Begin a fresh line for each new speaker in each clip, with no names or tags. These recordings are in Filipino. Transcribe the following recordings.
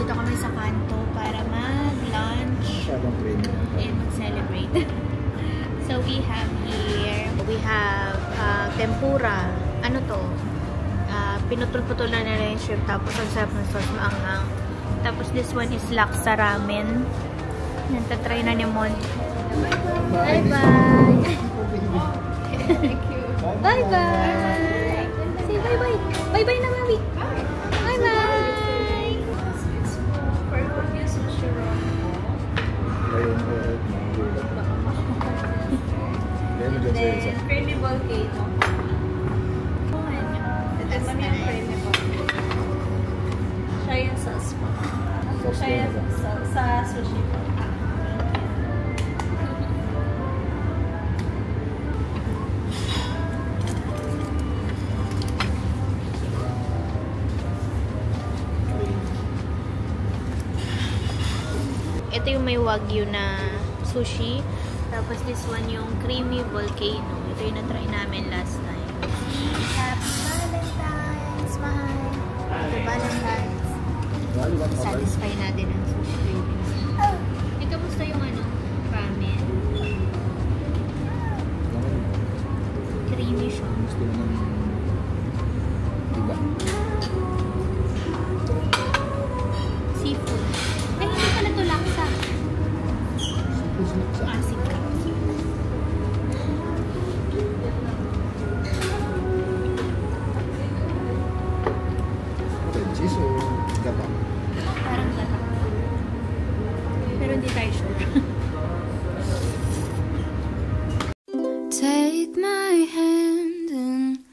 Nandito kami sa kanto para mag-lunch and mag-celebrate. So we have here, we have tempura. Ano to? Pinutol-putol na nila yung shrimp, tapos ang sarap ng sauce, maanghang. Tapos this one is laksa ramen. Nantatry na ni Mon. Bye-bye! Thank you. Bye-bye! Say bye-bye! Bye-bye na, Mami! Bye-bye!
Then, creamy volcano. Ito naman yung creamy volcano. Siya yung sauce po. Siya yung sa sushi po.
Ito yung may wagyu na sushi. Tapos this one yung creamy volcano. Ito yung na-try namin last time. Happy Valentine's, mahal. Happy Valentine's. Satisfy natin ang sushi cravings. Eh, kamusta yung ano? Ramen? Creamy siya.
Gusto naman iba.
Seafood. Eh, hindi pala ito laksa.
Laksa.
Sige.
Cheese o gata?
Parang gata. Pero hindi tayo sure.
Take my hand and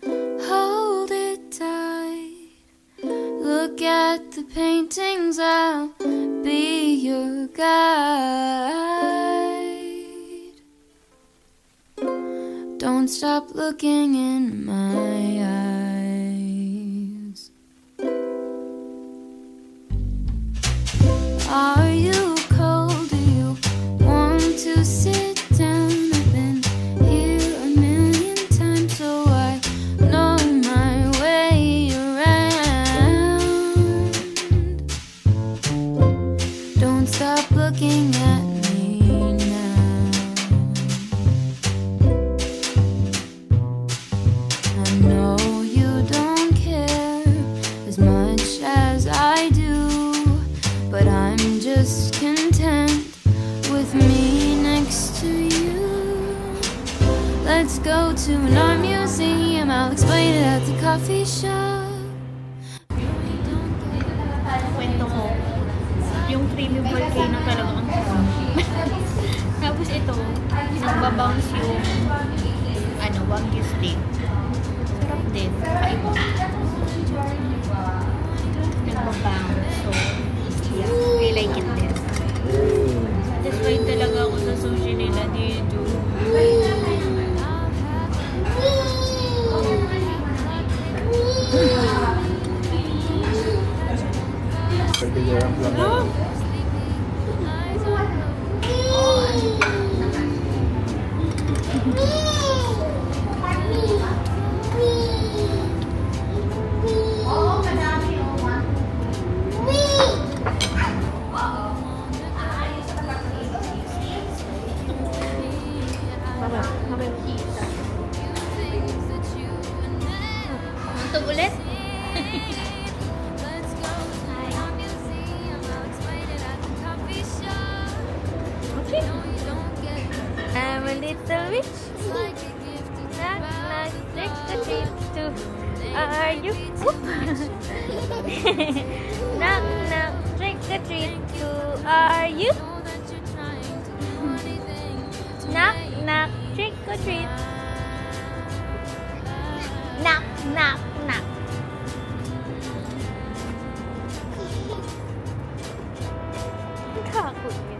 hold it tight. Look at the paintings, I'll be your guide. Don't stop looking in my eyes. Are you cold? Do you want to sit down? I've been here a million times, so I know my way around. Don't stop looking at me now. I know you don't care as much as I do, but I'm just content with me next to you. Let's go to an art museum, I'll explain it at the coffee shop.
Kwento ko, yung creamy volcano talaga ang sarap. Tapos ito, nagbabounce yung ano, wagyu steak. Sarap din, kakaiba. Nagbabounce, so yeah, I like it din. Satisfied talaga ako sa sushi nila dito.
Pagkilirang lang.
Ito ulit? I'm a little witch. Knock, knock, trick or treat too. Are you? Knock, knock, trick or treat too. Are you? Knock, knock, trick or treat. Knock, knock, knock. Takot niya.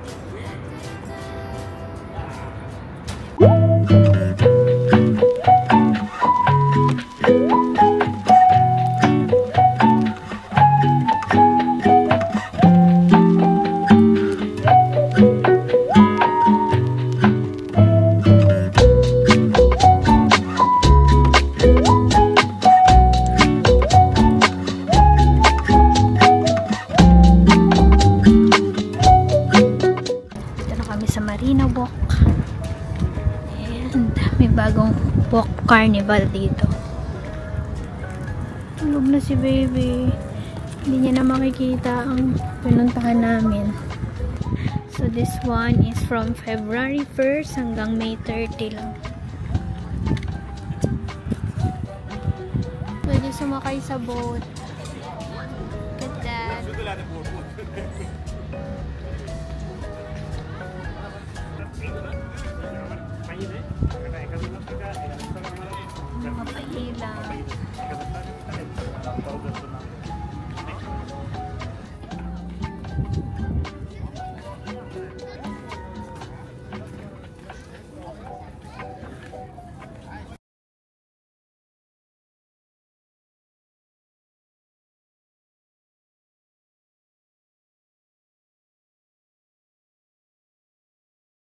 carnival dito. Tulog na si baby. Hindi niya na makikita ang pinuntahan namin. So this one is from February 1st hanggang May 30 lang. Pwede sumakay sa boat.